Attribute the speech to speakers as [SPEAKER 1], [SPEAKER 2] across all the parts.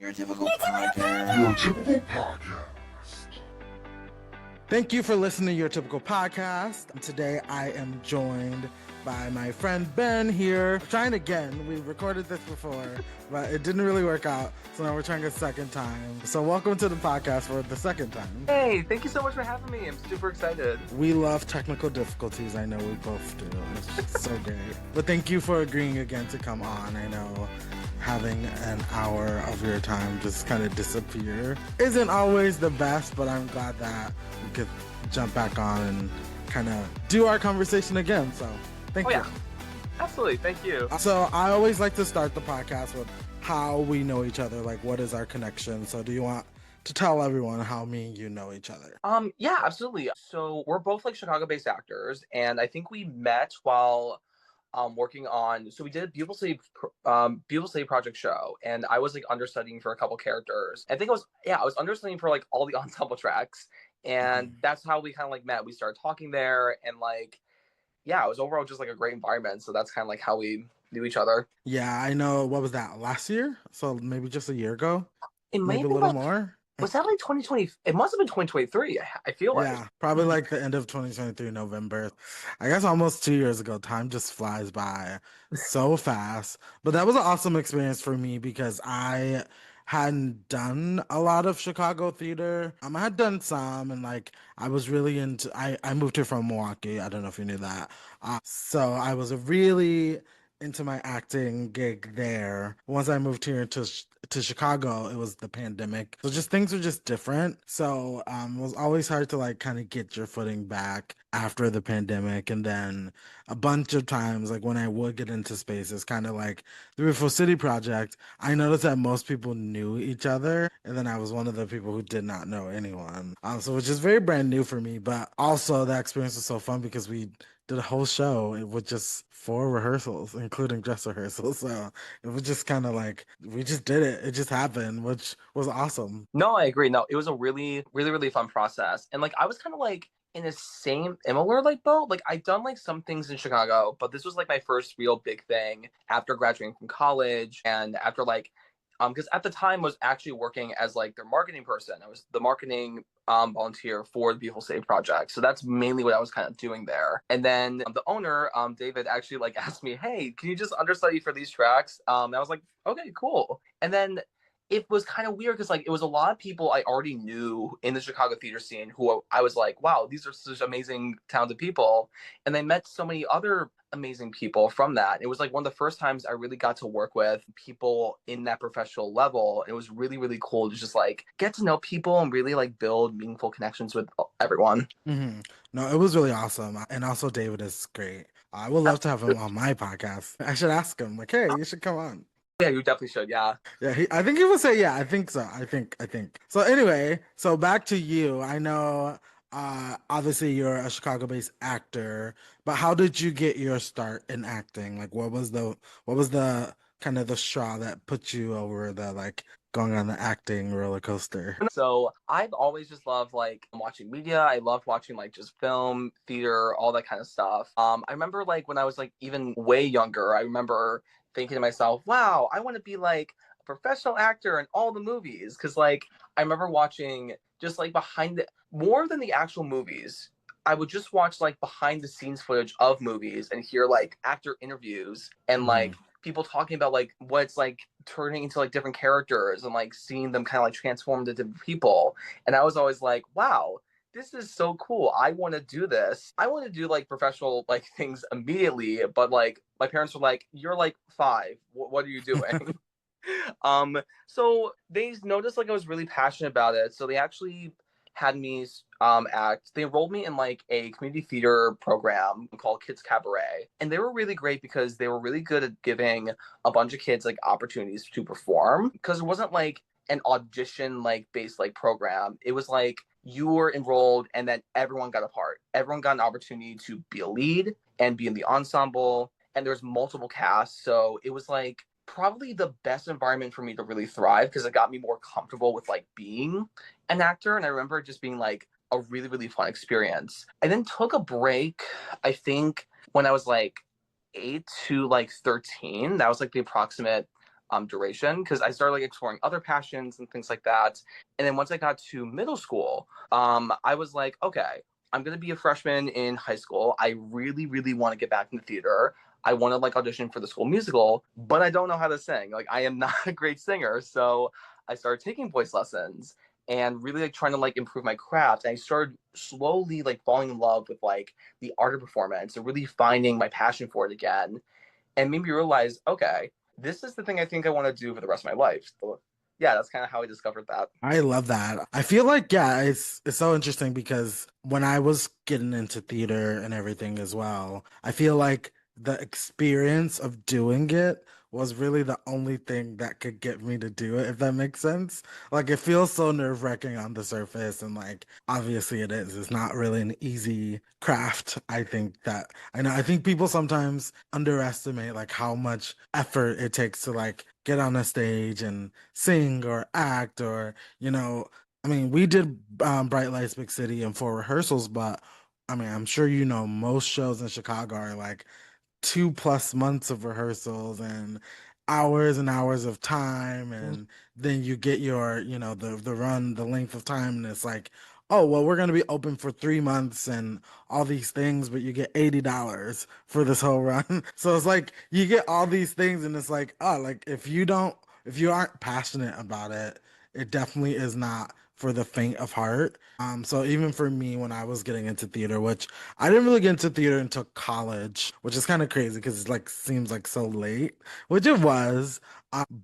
[SPEAKER 1] Your typical podcast. Your typical podcast. Thank you for listening to Your Typical Podcast. Today I am joined by my friend Ben here. Trying again. We recorded this before, but it didn't really work out. So now we're trying a second time. So welcome to the podcast for the second time.
[SPEAKER 2] Hey, thank you so much for having me. I'm super excited.
[SPEAKER 1] We love technical difficulties. I know we both do. It's so great. But thank you for agreeing again to come on. I know having an hour of your time just kind of disappear isn't always the best, but I'm glad that we could jump back on and kind of do our conversation again. So thank you.
[SPEAKER 2] Yeah, absolutely. Thank you.
[SPEAKER 1] So I always like to start the podcast with how we know each other, like what is our connection. So do you want to tell everyone how me and you know each other?
[SPEAKER 2] Yeah, absolutely. So we're both like Chicago-based actors, and I think we met while working on, so we did a Beautiful City Project show, and I was like understudying for a couple characters. I think I was understudying for like all the ensemble tracks, and that's how we kind of like met. We started talking there, and like, yeah, it was overall just like a great environment. So that's kind of like how we knew each other.
[SPEAKER 1] Yeah, I know. What was that, last year? So maybe just a year ago?
[SPEAKER 2] It may
[SPEAKER 1] Maybe
[SPEAKER 2] have
[SPEAKER 1] a
[SPEAKER 2] been
[SPEAKER 1] little
[SPEAKER 2] like,
[SPEAKER 1] more?
[SPEAKER 2] was that like 2020? It must have been 2023. I feel like.
[SPEAKER 1] Yeah, probably like the end of 2023, November. I guess almost 2 years ago. Time just flies by so fast. But that was an awesome experience for me because I hadn't done a lot of Chicago theater. I had done some, and like I was really into. I moved here from Milwaukee. I don't know if you knew that. So I was really into my acting gig there. Once I moved here to Chicago, it was the pandemic. So just things were just different. So it was always hard to like kind of get your footing back after the pandemic. And then a bunch of times, like when I would get into spaces, kind of like the Beautiful City Project, I noticed that most people knew each other. And then I was one of the people who did not know anyone. So it was just very brand new for me. But also that experience was so fun because we did a whole show with just 4 rehearsals, including dress rehearsals. So it was just kind of like, we just did it. It just happened, which was awesome.
[SPEAKER 2] No, I agree. No, it was a really, really, really fun process. And like I was kind of like in the same similar like boat. Like I'd done like some things in Chicago, but this was like my first real big thing after graduating from college and after like because at the time I was actually working as like their marketing person. I was the marketing volunteer for the Beautiful City Project. So that's mainly what I was kind of doing there. And then the owner, David, actually like asked me, "Hey, can you just understudy for these tracks?" And I was like, "Okay, cool." And then it was kind of weird because like it was a lot of people I already knew in the Chicago theater scene who I was like, wow, these are such amazing, talented people. And I met so many other amazing people from that. It was like one of the first times I really got to work with people in that professional level. It was really, really cool to just like get to know people and really like build meaningful connections with everyone.
[SPEAKER 1] Mm-hmm. No, it was really awesome. And also David is great. I would love to have him on my podcast. I should ask him, like, hey, you should come on.
[SPEAKER 2] Yeah, you definitely should. Yeah.
[SPEAKER 1] Yeah, I think he would say, yeah, I think so. I think. So anyway, so back to you. I know obviously you're a Chicago-based actor, but how did you get your start in acting? Like what was the kind of the straw that put you over the like going on the acting roller coaster?
[SPEAKER 2] So I've always just loved like watching media. I loved watching like just film, theater, all that kind of stuff. I remember like when I was like even way younger, I remember thinking to myself, wow, I want to be like a professional actor in all the movies. Cause like I remember watching just like behind the more than the actual movies. I would just watch like behind the scenes footage of movies and hear like actor interviews and like people talking about like what's like turning into like different characters and like seeing them kind of like transform into different people. And I was always like, wow, this is so cool. I want to do this. I want to do like professional like things immediately. But like my parents were like, you're like 5. What are you doing? So they noticed like I was really passionate about it. So they actually had me act. They enrolled me in like a community theater program called Kids Cabaret, and they were really great because they were really good at giving a bunch of kids like opportunities to perform. Because it wasn't like an audition like based like program. It was like you were enrolled and then everyone got a part. Everyone got an opportunity to be a lead and be in the ensemble. And there's multiple casts, so it was like probably the best environment for me to really thrive because it got me more comfortable with like being an actor. And I remember it just being like a really, really fun experience. I then took a break, I think when I was like 8 to like 13. That was like the approximate duration, because I started like exploring other passions and things like that. And then once I got to middle school, I was like, okay, I'm gonna be a freshman in high school. I really, really want to get back into theater. I want to like audition for the school musical, but I don't know how to sing. Like I am not a great singer. So I started taking voice lessons and really like trying to like improve my craft. And I started slowly like falling in love with like the art of performance and really finding my passion for it again. And made me realize, okay, this is the thing I think I want to do for the rest of my life. So yeah, that's kind of how I discovered that.
[SPEAKER 1] I love that. I feel like yeah, it's so interesting because when I was getting into theater and everything as well, I feel like the experience of doing it was really the only thing that could get me to do it, if that makes sense. Like it feels so nerve-wracking on the surface and like obviously it is. It's not really an easy craft. I think people sometimes underestimate like how much effort it takes to like get on a stage and sing or act or I mean, we did Bright Lights Big City and for rehearsals, but I mean, I'm sure most shows in Chicago are like 2+ months of rehearsals and hours of time, and then you get your, the run, the length of time, and it's like, oh, well, we're gonna be open for 3 months and all these things, but you get $80 for this whole run. So it's like you get all these things, and it's like, oh, like if you aren't passionate about it, it definitely is not for the faint of heart. So even for me, when I was getting into theater, which I didn't really get into theater until college, which is kind of crazy because it's like seems like so late, which it was.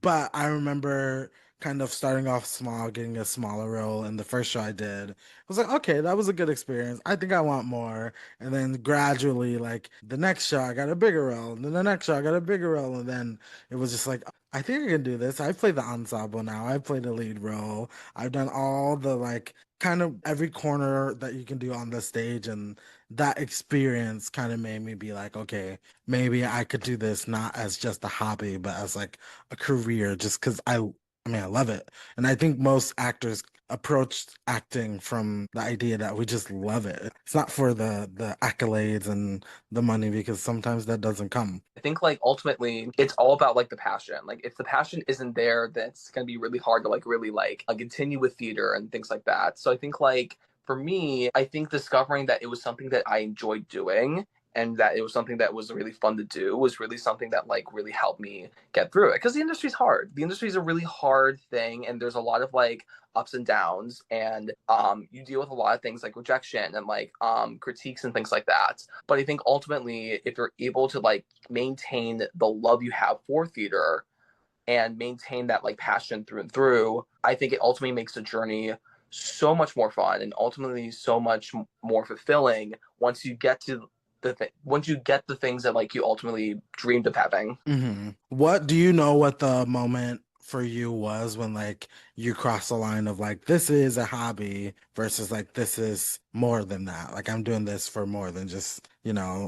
[SPEAKER 1] But I remember kind of starting off small, getting a smaller role, and the first show I did, I was like, okay, that was a good experience. I think I want more. And then gradually, like the next show, I got a bigger role, and then the next show, I got a bigger role, and then it was just like, I think I can do this. I play the ensemble now. I play the lead role. I've done all the like kind of every corner that you can do on the stage, and that experience kind of made me be like, okay, maybe I could do this not as just a hobby, but as like a career, just because I mean, I love it. And I think most actors approach acting from the idea that we just love it. It's not for the accolades and the money because sometimes that doesn't come.
[SPEAKER 2] I think like ultimately it's all about like the passion. Like if the passion isn't there, then it's gonna be really hard to like really like continue with theater and things like that. So I think like for me, I think discovering that it was something that I enjoyed doing and that it was something that was really fun to do was really something that like really helped me get through it. Because the industry's hard. The industry is a really hard thing, and there's a lot of like ups and downs, and you deal with a lot of things like rejection and like critiques and things like that. But I think ultimately, if you're able to like maintain the love you have for theater and maintain that like passion through and through, I think it ultimately makes the journey so much more fun and ultimately so much more fulfilling once you get to once you get the things that like you ultimately dreamed of having.
[SPEAKER 1] What do you know what the moment for you was when like you crossed the line of like this is a hobby versus like this is more than that? Like I'm doing this for more than just,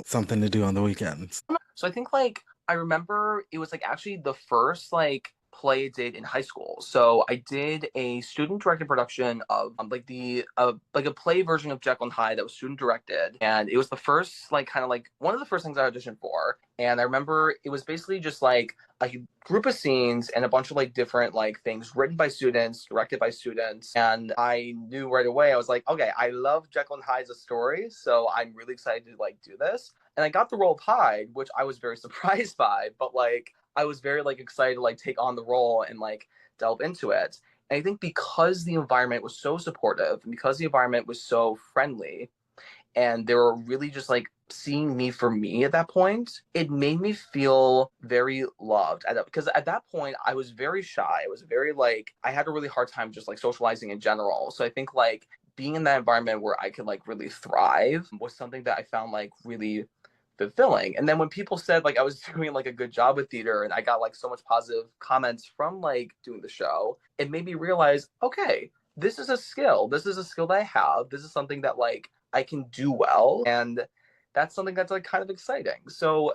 [SPEAKER 1] something to do on the weekends.
[SPEAKER 2] So I think like I remember it was like actually the first like play I did in high school. So I did a student directed production of like the like a play version of Jekyll and Hyde that was student directed, and it was the first like kind of like one of the first things I auditioned for. And I remember it was basically just like a group of scenes and a bunch of like different like things written by students, directed by students. And I knew right away, I was like, okay, I love Jekyll and Hyde as a story, so I'm really excited to like do this. And I got the role of Hyde, which I was very surprised by, but like I was very like excited to like take on the role and like delve into it. And I think because the environment was so supportive and because the environment was so friendly, and they were really just like seeing me for me at that point, it made me feel very loved because at that point I was very shy. I was very like I had a really hard time just like socializing in general. So I think like being in that environment where I could like really thrive was something that I found like really fulfilling. And then when people said like I was doing like a good job with theater and I got like so much positive comments from like doing the show, it made me realize, okay, this is a skill. This is a skill that I have. This is something that like I can do well. And that's something that's like kind of exciting. So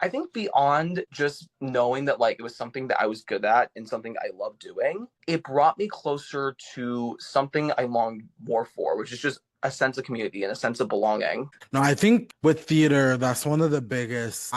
[SPEAKER 2] I think beyond just knowing that like it was something that I was good at and something I love doing, it brought me closer to something I longed more for, which is just a sense of community and a sense of belonging.
[SPEAKER 1] No, I think with theater, that's one of the biggest.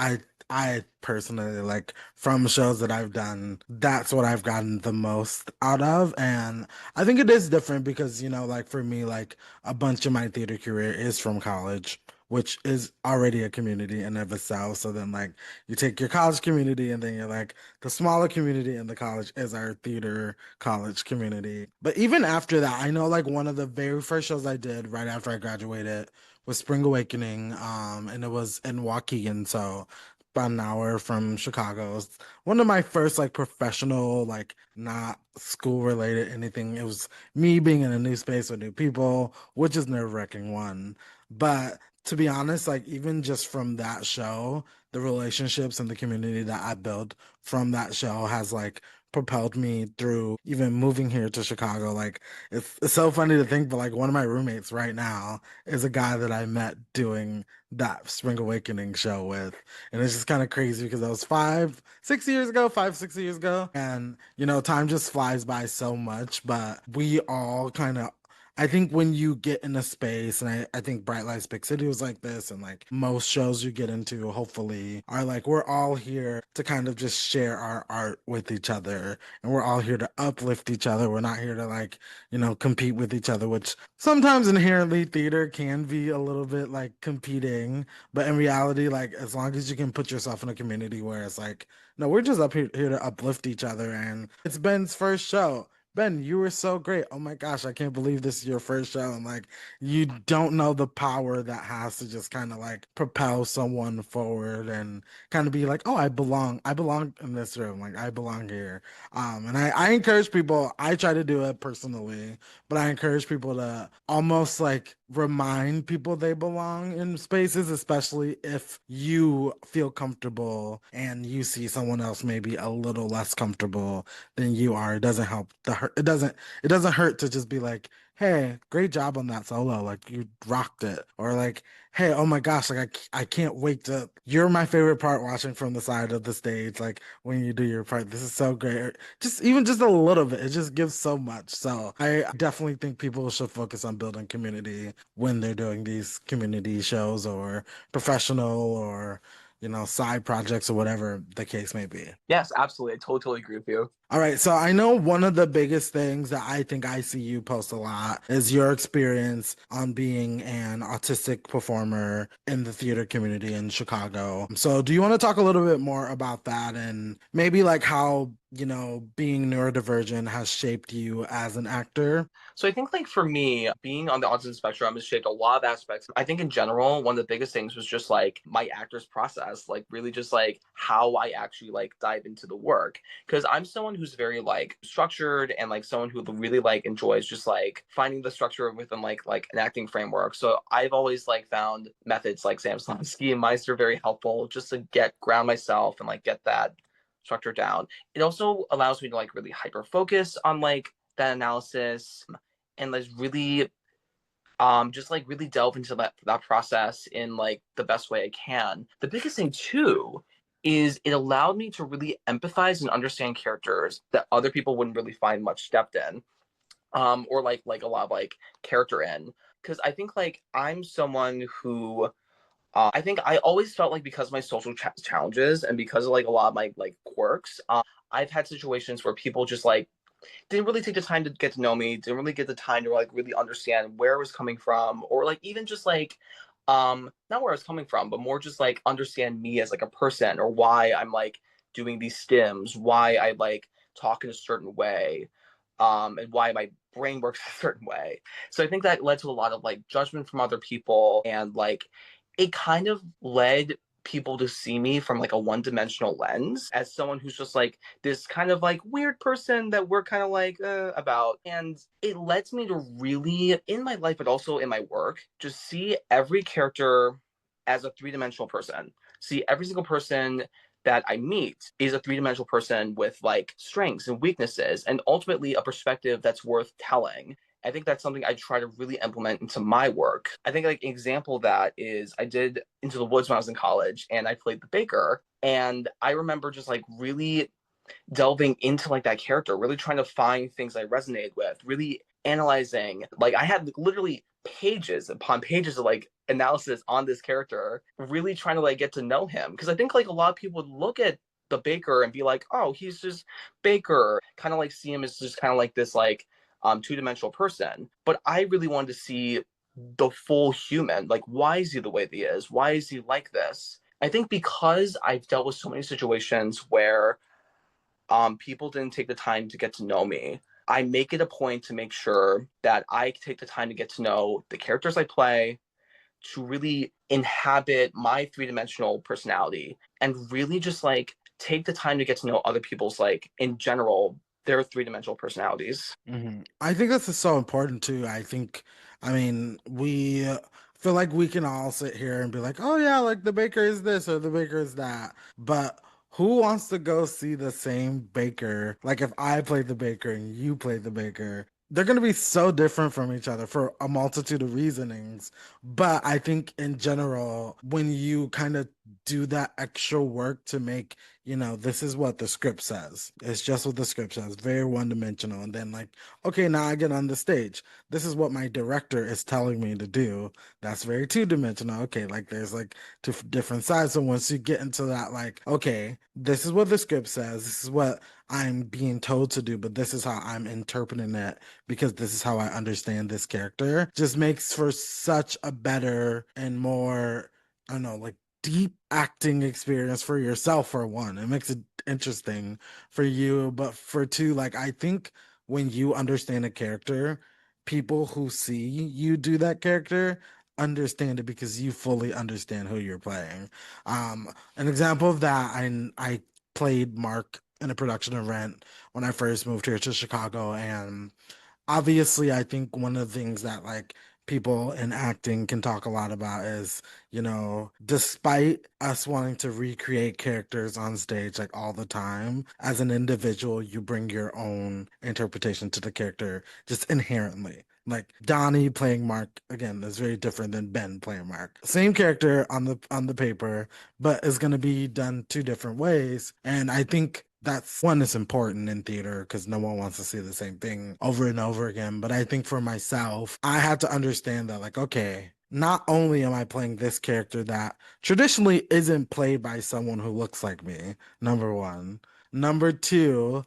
[SPEAKER 1] I personally like from shows that I've done, that's what I've gotten the most out of. And I think it is different because, like for me, like a bunch of my theater career is from college, which is already a community in of itself. So then like you take your college community and then you're like the smaller community in the college is our theater college community. But even after that, I know like one of the very first shows I did right after I graduated was Spring Awakening, and it was in Waukegan, so about an hour from Chicago. It was one of my first like professional, like not school related anything. It was me being in a new space with new people, which is nerve-wracking one. But to be honest, like even just from that show, the relationships and the community that I built from that show has like propelled me through even moving here to Chicago. Like it's so funny to think, but like one of my roommates right now is a guy that I met doing that Spring Awakening show with. And it's just kind of crazy because that was 5, 6 years ago. And, time just flies by so much, but we all kind of, I think when you get in a space, and I think Bright Lights Big City was like this, and like most shows you get into, hopefully, are like, we're all here to kind of just share our art with each other. And we're all here to uplift each other. We're not here to like, compete with each other, which sometimes inherently theater can be a little bit like competing. But in reality, like as long as you can put yourself in a community where it's like, no, we're just here to uplift each other. And it's Ben's first show. Ben, you were so great. Oh my gosh, I can't believe this is your first show. And like, you don't know the power that has to just kind of like propel someone forward and kind of be like, oh, I belong. I belong in this room. Like, I belong here. And I encourage people, I try to do it personally, but I encourage people to almost like remind people they belong in spaces, especially if you feel comfortable and you see someone else maybe a little less comfortable than you are. It doesn't help the hurt. It doesn't hurt to just be like, hey, great job on that solo. Like you rocked it. Or like, hey, oh my gosh, like I can't wait to you're my favorite part watching from the side of the stage, like when you do your part. This is so great. Or just even just a little bit. It just gives so much. So I definitely think people should focus on building community when they're doing these community shows or professional or side projects or whatever the case may be.
[SPEAKER 2] Yes, absolutely. I totally agree with you.
[SPEAKER 1] All right, so I know one of the biggest things that I think I see you post a lot is your experience on being an autistic performer in the theater community in Chicago. So, do you want to talk a little bit more about that and maybe like how, being neurodivergent has shaped you as an actor?
[SPEAKER 2] So I think like for me, being on the autism spectrum has shaped a lot of aspects. I think in general, one of the biggest things was just like my actor's process, like really just like how I actually like dive into the work. Because I'm someone who's very like structured and like someone who really like enjoys just like finding the structure within like an acting framework. So I've always like found methods like Samsonowski and Meister very helpful just to get ground myself and like get that structure down. It also allows me to like really hyper focus on like that analysis and like really just like really delve into that process in like the best way I can. The biggest thing too is it allowed me to really empathize and understand characters that other people wouldn't really find much depth in, or like a lot of like character in. Because I think like I'm someone who I think I always felt like because of my social challenges and because of like a lot of my like quirks, I've had situations where people just like didn't really take the time to get to know me, didn't really get the time to like really understand where I was coming from, or like even just like not where I was coming from, but more just like understand me as like a person or why I'm like doing these stims, why I like talk in a certain way, and why my brain works a certain way. So I think that led to a lot of like judgment from other people and like it kind of led people to see me from like a one-dimensional lens as someone who's just like this kind of like weird person that we're kind of like about, and it lets me to really in my life but also in my work just see every character as a three-dimensional person, see every single person that I meet is a three-dimensional person with like strengths and weaknesses and ultimately a perspective that's worth telling. I think that's something I try to really implement into my work. I think like an example of that is I did Into the Woods when I was in college and I played the baker. And I remember just like really delving into like that character, really trying to find things I resonated with, really analyzing. Like I had literally pages upon pages of like analysis on this character, really trying to like get to know him. Because I think like a lot of people would look at the Baker and be like, oh, he's just Baker, kind of like see him as just kind of like this like two-dimensional person. But I really wanted to see the full human. Like, why is he the way that he is? Why is he like this? I think because I've dealt with so many situations where people didn't take the time to get to know me. I make it a point to make sure that I take the time to get to know the characters I play, to really inhabit my three-dimensional personality, and really just like take the time to get to know other people's, like, in general, their three-dimensional personalities.
[SPEAKER 1] I think this is so important too. I mean, we feel like we can all sit here and be like, oh yeah, like the baker is this or the baker is that. But who wants to go see the same baker? Like if I played the baker and you played the baker, they're going to be so different from each other for a multitude of reasonings. But I think in general, when you kind of do that extra work to make, this is what the script says. It's just what the script says, very one dimensional. And then, like, okay, now I get on the stage. This is what my director is telling me to do. That's very two dimensional. Okay, like there's like two different sides. So once you get into that, like, okay, this is what the script says. This is what I'm being told to do, but this is how I'm interpreting it because this is how I understand this character. Just makes for such a better and more, I don't know, like deep acting experience for yourself for one. It makes it interesting for you, but for two, like I think when you understand a character, people who see you do that character understand it because you fully understand who you're playing. An example of that, I played Mark in a production of Rent when I first moved here to Chicago, and obviously I think one of the things that like people in acting can talk a lot about is, despite us wanting to recreate characters on stage like all the time, as an individual you bring your own interpretation to the character just inherently. Like Donnie playing Mark again is very different than Ben playing Mark. Same character on the paper, but is going to be done two different ways. And I think that's one is important in theater because no one wants to see the same thing over and over again. But I think for myself, I had to understand that, like, okay, not only am I playing this character that traditionally isn't played by someone who looks like me, number one. Number two,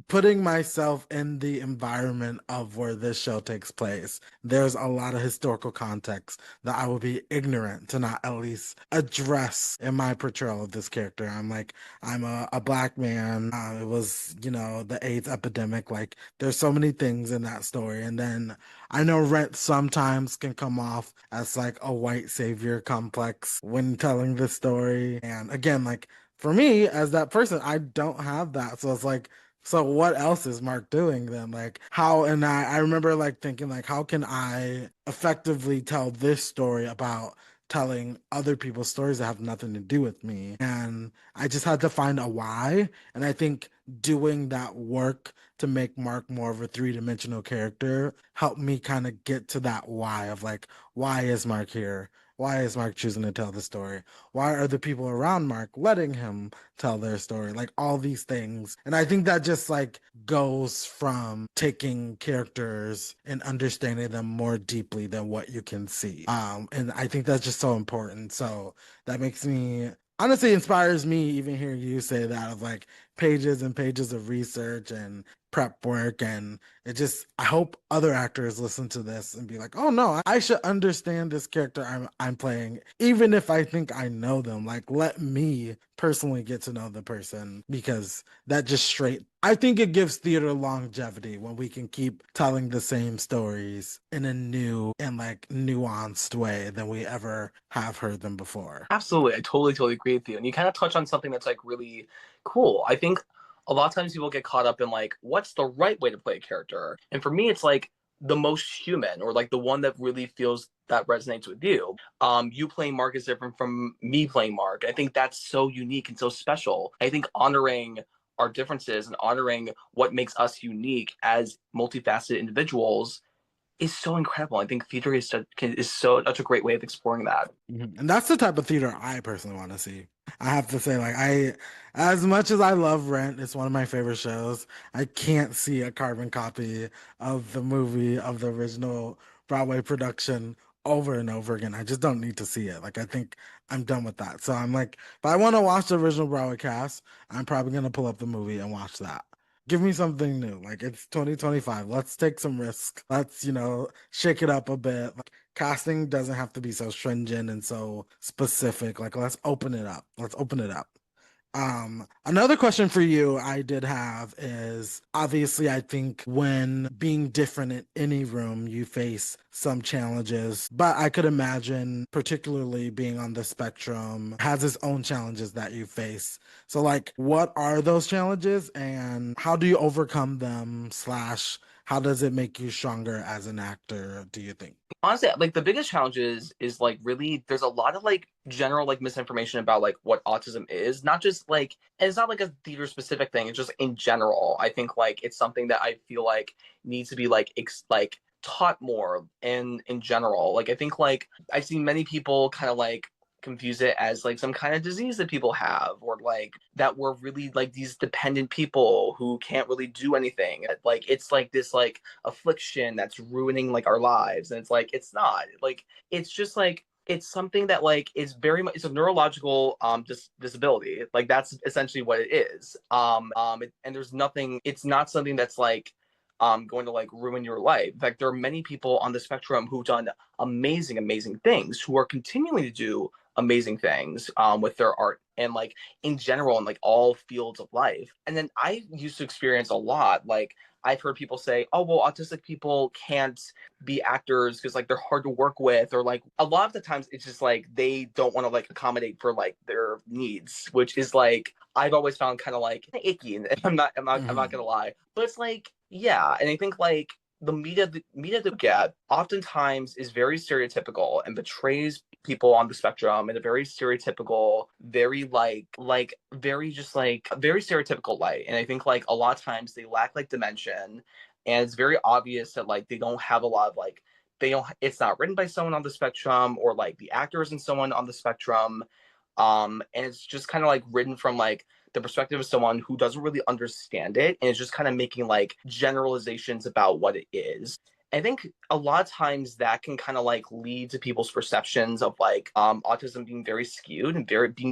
[SPEAKER 1] putting myself in the environment of where this show takes place, there's a lot of historical context that I would be ignorant to not at least address in my portrayal of this character. I'm a black man. It was, the AIDS epidemic. Like, there's so many things in that story. And then I know Rent sometimes can come off as like a white savior complex when telling this story. And again, like, for me as that person, I don't have that. So it's like, so what else is Mark doing then? Like how, and I remember like thinking like, how can I effectively tell this story about telling other people's stories that have nothing to do with me? And I just had to find a why. And I think doing that work to make Mark more of a three-dimensional character helped me kind of get to that why of like, why is Mark here? Why is Mark choosing to tell the story? Why are the people around Mark letting him tell their story? Like all these things. And I think that just like goes from taking characters and understanding them more deeply than what you can see. And I think that's just so important. So that makes me honestly inspires me even hearing you say that of like pages and pages of research and prep work. And it just, I hope other actors listen to this and be like, oh no, I should understand this character I'm playing even if I think I know them. Like let me personally get to know the person because that just straight, I think it gives theater longevity when we can keep telling the same stories in a new and like nuanced way than we ever have heard them before.
[SPEAKER 2] Absolutely. I totally agree with you. And you kind of touch on something that's like really cool. I think a lot of times people get caught up in like, what's the right way to play a character? And for me, it's like the most human, or like the one that really feels that resonates with you. You playing Mark is different from me playing Mark. I think that's so unique and so special. I think honoring our differences and honoring what makes us unique as multifaceted individuals is so incredible. I think theater is such a great way of exploring that.
[SPEAKER 1] And that's the type of theater I personally want to see. I have to say, like, as much as I love Rent, it's one of my favorite shows. I can't see a carbon copy of the movie, of the original Broadway production over and over again. I just don't need to see it. Like I think I'm done with that. So I'm like, if I want to watch the original Broadway cast, I'm probably gonna pull up the movie and watch that. Give me something new. Like it's 2025. Let's take some risks. Let's, shake it up a bit. Like casting doesn't have to be so stringent and so specific. Like let's open it up. Let's open it up. Another question for you I did have is obviously I think when being different in any room, you face some challenges, but I could imagine particularly being on the spectrum has its own challenges that you face. So like what are those challenges and how do you overcome them slash how does it make you stronger as an actor, do you think?
[SPEAKER 2] Honestly, like the biggest challenge is like really there's a lot of like general like misinformation about like what autism is, not just like, and it's not like a theater specific thing, it's just in general. I think like it's something that I feel like needs to be like like taught more in general. Like I think like I've seen many people kind of like confuse it as like some kind of disease that people have, or like that we're really like these dependent people who can't really do anything, like it's like this like affliction that's ruining like our lives, and it's like it's not like, it's just like it's something that like is very much, it's a neurological disability, like that's essentially what it is. And there's nothing, it's not something that's like going to like ruin your life. In fact, there are many people on the spectrum who've done amazing things, who are continuing to do amazing things with their art and like in general in like all fields of life. And then I used to experience a lot like, I've heard people say, oh well, autistic people can't be actors because like they're hard to work with, or like a lot of the times it's just like they don't want to like accommodate for like their needs, which is like I've always found kind of like icky, and I'm not
[SPEAKER 1] Mhm.
[SPEAKER 2] gonna lie, but it's like yeah. And I think like the media that we get oftentimes is very stereotypical and betrays people on the spectrum in a very stereotypical, very like very just like very stereotypical light. And I think like a lot of times they lack like dimension, and it's very obvious that like they don't have a lot of like, they don't, it's not written by someone on the spectrum, or like the actor isn't someone on the spectrum. And it's just kind of like written from like the perspective of someone who doesn't really understand it, and it's just kind of making like generalizations about what it is. I think a lot of times that can kind of like lead to people's perceptions of like autism being very skewed and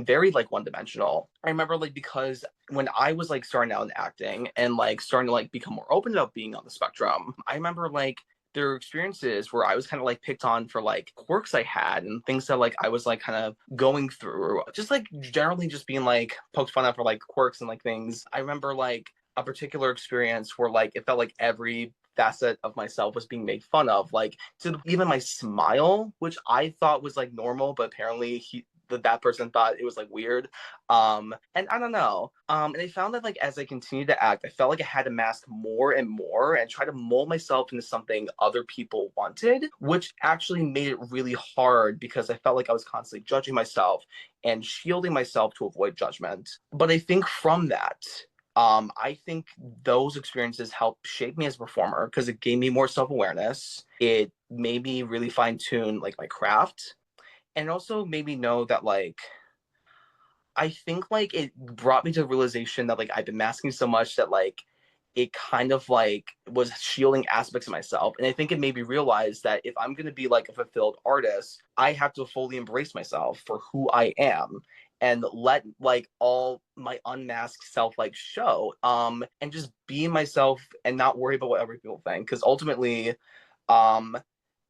[SPEAKER 2] very like one dimensional. I remember like, because when I was like starting out in acting and like starting to like become more open about being on the spectrum, I remember like there were experiences where I was kind of like picked on for like quirks I had and things that like I was like kind of going through, just like generally just being like poked fun at for like quirks and like things. I remember like a particular experience where like it felt like every facet of myself was being made fun of, like to even my smile, which I thought was like normal, but apparently that person thought it was like weird. And I don't know. And I found that like as I continued to act, I felt like I had to mask more and more and try to mold myself into something other people wanted, which actually made it really hard because I felt like I was constantly judging myself and shielding myself to avoid judgment. But I think from that, I think those experiences helped shape me as a performer because it gave me more self-awareness. It made me really fine-tune like my craft, and also made me know that like I think like it brought me to the realization that like I've been masking so much that like it kind of like was shielding aspects of myself. And I think it made me realize that if I'm gonna be like a fulfilled artist, I have to fully embrace myself for who I am and let like all my unmasked self like show. And just be myself and not worry about what other people think. Cause ultimately, um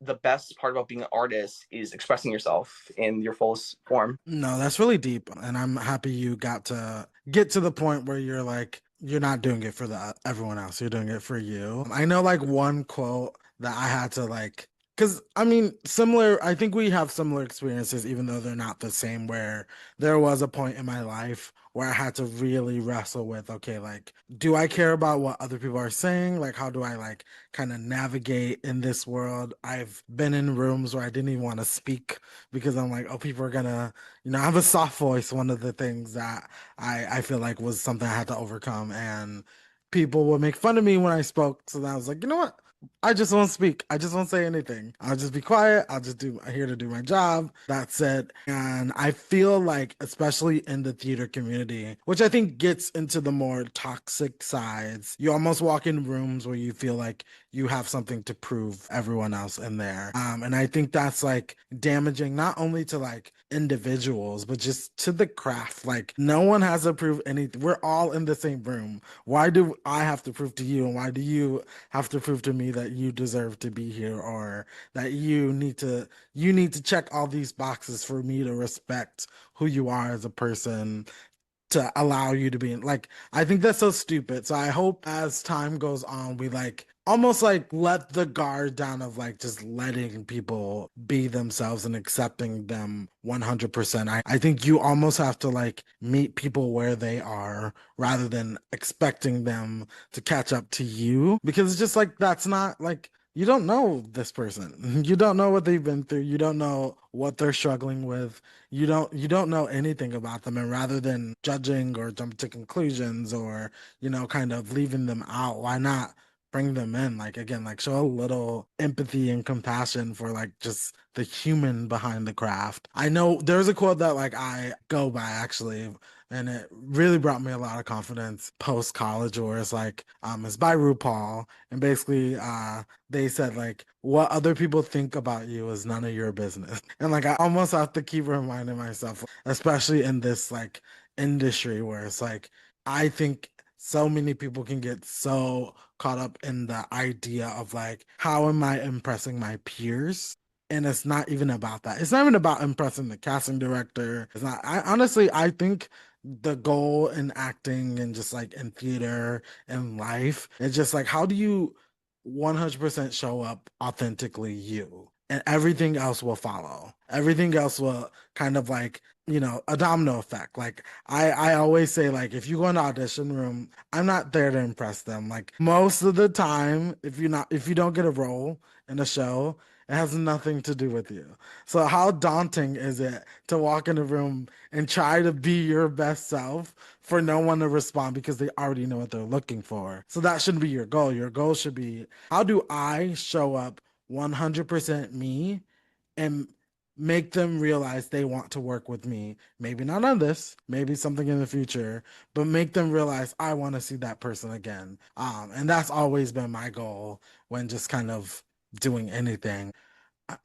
[SPEAKER 2] the best part about being an artist is expressing yourself in your fullest form.
[SPEAKER 1] No, that's really deep, and I'm happy you got to get to the point where you're like you're not doing it for the everyone else. You're doing it for you. I know like one quote that I had to like because I mean similar. I think we have similar experiences, even though they're not the same. Where there was a point in my life where I had to really wrestle with, okay, like, do I care about what other people are saying? Like, how do I like kind of navigate in this world? I've been in rooms where I didn't even want to speak because I'm like, oh, people are gonna, I have a soft voice. One of the things that I feel like was something I had to overcome, and people would make fun of me when I spoke. So then I was like, you know what? I just won't speak. I just won't say anything. I'll just be quiet. I'll just do I'm here to do my job. That's it. And I feel like, especially in the theater community, which I think gets into the more toxic sides, you almost walk in rooms where you feel like you have something to prove everyone else in there. And I think that's like damaging not only to like individuals, but just to the craft. Like no one has to prove anything. We're all in the same room. Why do I have to prove to you, and why do you have to prove to me that you deserve to be here, or that you need to check all these boxes for me to respect who you are as a person, to allow you to be in, like, I think that's so stupid. So I hope as time goes on, we like almost like let the guard down of like just letting people be themselves and accepting them 100%. I think you almost have to like meet people where they are rather than expecting them to catch up to you, because it's just like that's not like you don't know this person. You don't know what they've been through. You don't know what they're struggling with. You don't know anything about them. And rather than judging or jump to conclusions or, kind of leaving them out, why not bring them in? Like again, like show a little empathy and compassion for like just the human behind the craft. I know there's a quote that like I go by actually, and it really brought me a lot of confidence post college, where it's like it's by RuPaul, and basically they said like what other people think about you is none of your business. And like I almost have to keep reminding myself, especially in this like industry where it's like I think so many people can get so caught up in the idea of like how am I impressing my peers, and it's not even about that. It's not even about impressing the casting director. It's not. I honestly, I think the goal in acting and just like in theater and life is just like how do you 100% show up authentically you, and everything else will follow. Everything else will kind of like, a domino effect. Like I always say, like if you go in the audition room, I'm not there to impress them. Like most of the time, if you don't get a role in a show, it has nothing to do with you. So how daunting is it to walk in a room and try to be your best self for no one to respond because they already know what they're looking for? So that shouldn't be your goal. Your goal should be, how do I show up 100% me and make them realize they want to work with me? Maybe not on this, maybe something in the future, but make them realize I want to see that person again. And that's always been my goal when just kind of doing anything.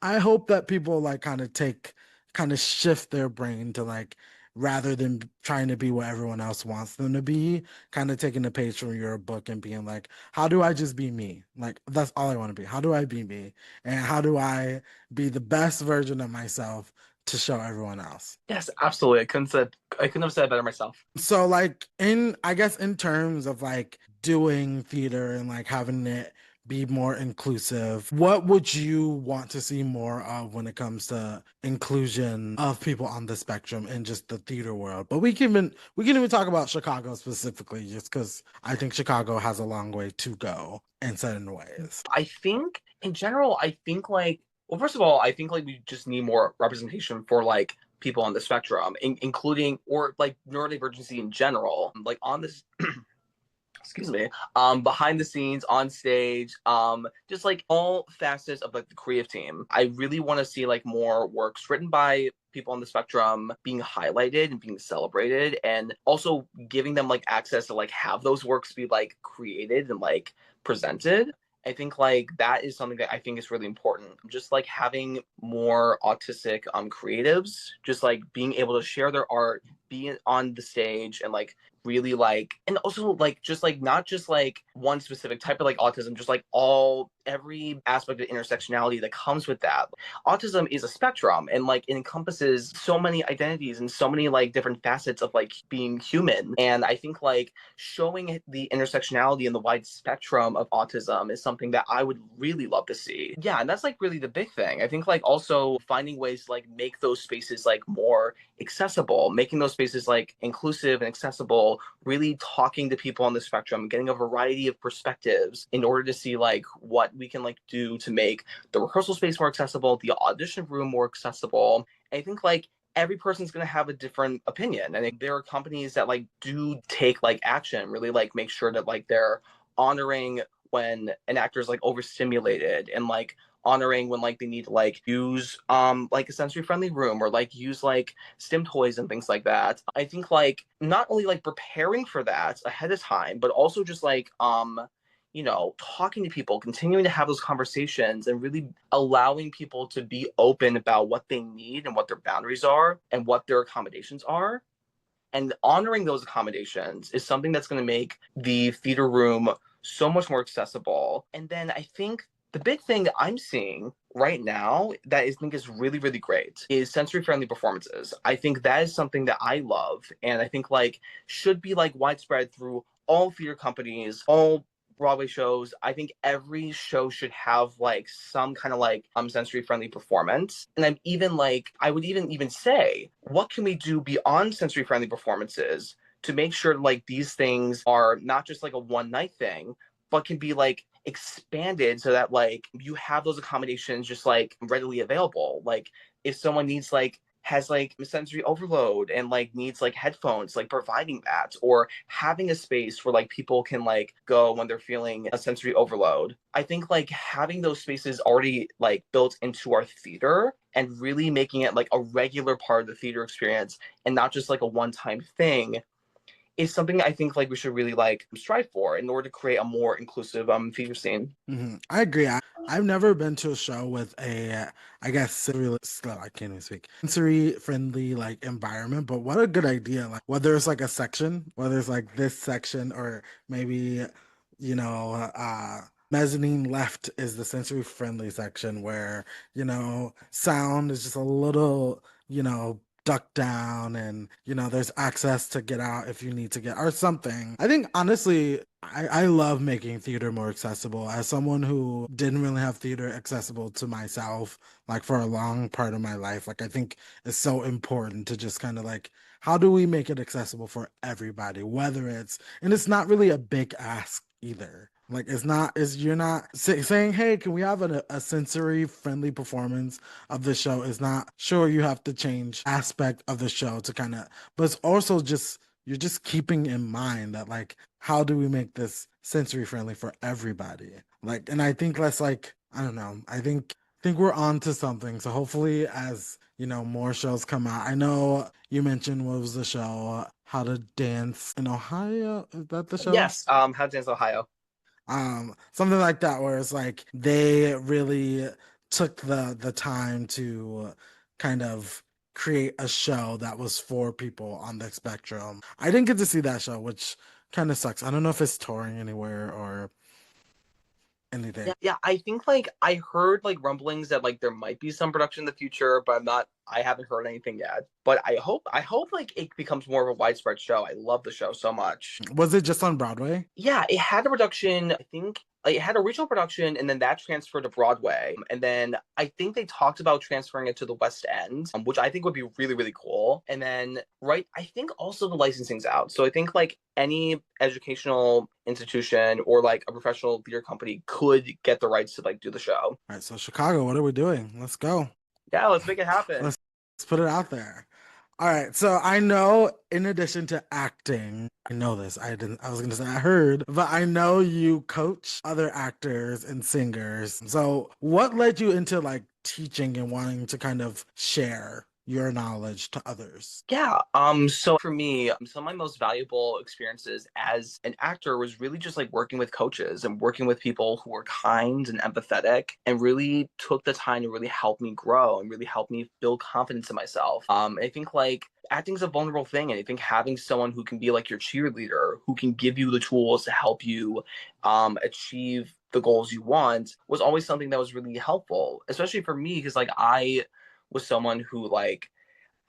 [SPEAKER 1] I hope that people like kind of shift their brain to like, rather than trying to be what everyone else wants them to be, kind of taking a page from your book and being like, how do I just be me? Like, that's all I want to be. How do I be me? And how do I be the best version of myself to show everyone else?
[SPEAKER 2] Yes, absolutely. I couldn't have said it better myself.
[SPEAKER 1] So like I guess in terms of like doing theater and like having it be more inclusive, what would you want to see more of when it comes to inclusion of people on the spectrum in just the theater world? But we can even talk about Chicago specifically, just because I think Chicago has a long way to go in certain ways.
[SPEAKER 2] I think in general, I think like, well, first of all, I think like we just need more representation for like people on the spectrum, including or like neurodivergency in general, like on this excuse me, behind the scenes, on stage, just like all facets of like the creative team. I really want to see like more works written by people on the spectrum being highlighted and being celebrated, and also giving them like access to like have those works be like created and like presented. I think like that is something that I think is really important. Just like having more autistic creatives, just like being able to share their art, be on the stage, and like really like, and also like just like not just like one specific type of like autism, just like all every aspect of intersectionality that comes with that. Autism is a spectrum, and like it encompasses so many identities and so many like different facets of like being human. And I think like showing the intersectionality and the wide spectrum of autism is something that I would really love to see. Yeah, and that's like really the big thing. I think like also finding ways to like make those spaces like more accessible, making those spaces like inclusive and accessible, really talking to people on the spectrum, getting a variety of perspectives in order to see like what we can like do to make the rehearsal space more accessible, the audition room more accessible. I think like every person's going to have a different opinion. I think there are companies that like do take like action, really like make sure that like they're honoring when an actor is like overstimulated, and like honoring when like they need to like use like a sensory friendly room or like use like stim toys and things like that. I think like not only like preparing for that ahead of time, but also just like talking to people, continuing to have those conversations, and really allowing people to be open about what they need and what their boundaries are and what their accommodations are. And honoring those accommodations is something that's going to make the theater room so much more accessible. And then I think the big thing that I'm seeing right now that I think is really, really great is sensory friendly performances. I think that is something that I love, and I think like should be like widespread through all theater companies, all Broadway shows. I think every show should have like some kind of like sensory friendly performance. And I'm even like I would even say, what can we do beyond sensory friendly performances to make sure like these things are not just like a one night thing, but can be like expanded so that like you have those accommodations just like readily available. Like if someone needs like has like sensory overload and like needs like headphones, like providing that, or having a space where like people can like go when they're feeling a sensory overload. I think like having those spaces already like built into our theater and really making it like a regular part of the theater experience and not just like a one-time thing is something I think like we should really like strive for in order to create a more inclusive theater scene.
[SPEAKER 1] I agree. I've never been to a show with I guess, I can't even speak, sensory friendly like environment. But what a good idea! Like whether it's like a section, whether it's like this section, or maybe mezzanine left is the sensory friendly section where sound is just a little ducked down, and there's access to get out if you need to get or something. I think honestly I love making theater more accessible. As someone who didn't really have theater accessible to myself, like for a long part of my life, like I think it's so important to just kind of like, how do we make it accessible for everybody? Whether and it's not really a big ask either. Like it's not, is you're not saying, hey, can we have a sensory friendly performance of the show? Is not sure you have to change aspect of the show to kind of, but it's also just you're just keeping in mind that like how do we make this sensory friendly for everybody? Like, and I think that's like, I don't know, I think we're on to something. So hopefully as more shows come out. I know you mentioned, what was the show, How to Dance in Ohio, is that the show?
[SPEAKER 2] Yes, How to Dance Ohio.
[SPEAKER 1] Something like that, where it's like they really took the time to kind of create a show that was for people on the spectrum. I didn't get to see that show, which kind of sucks. I don't know if it's touring anywhere or anything.
[SPEAKER 2] Yeah, I think like I heard like rumblings that like there might be some production in the future, but I haven't heard anything yet. But I hope like it becomes more of a widespread show. I love the show so much.
[SPEAKER 1] Was it just on Broadway?
[SPEAKER 2] Yeah, it had a production, I think like, it had a regional production, and then that transferred to Broadway. And then I think they talked about transferring it to the West End, which I think would be really, really cool. And then, right, I think also the licensing's out. So I think like any educational institution or like a professional theater company could get the rights to like do the show.
[SPEAKER 1] All right, so Chicago, what are we doing? Let's go.
[SPEAKER 2] Yeah, let's make it happen.
[SPEAKER 1] Let's put it out there. All right, so I know in addition to acting, I know this. I was gonna say I heard, but I know you coach other actors and singers. So what led you into like teaching and wanting to kind of share your knowledge to others?
[SPEAKER 2] Yeah. So for me, some of my most valuable experiences as an actor was really just like working with coaches and working with people who were kind and empathetic and really took the time to really help me grow and really help me build confidence in myself. I think like acting is a vulnerable thing, and I think having someone who can be like your cheerleader, who can give you the tools to help you achieve the goals you want, was always something that was really helpful, especially for me because like I was someone who like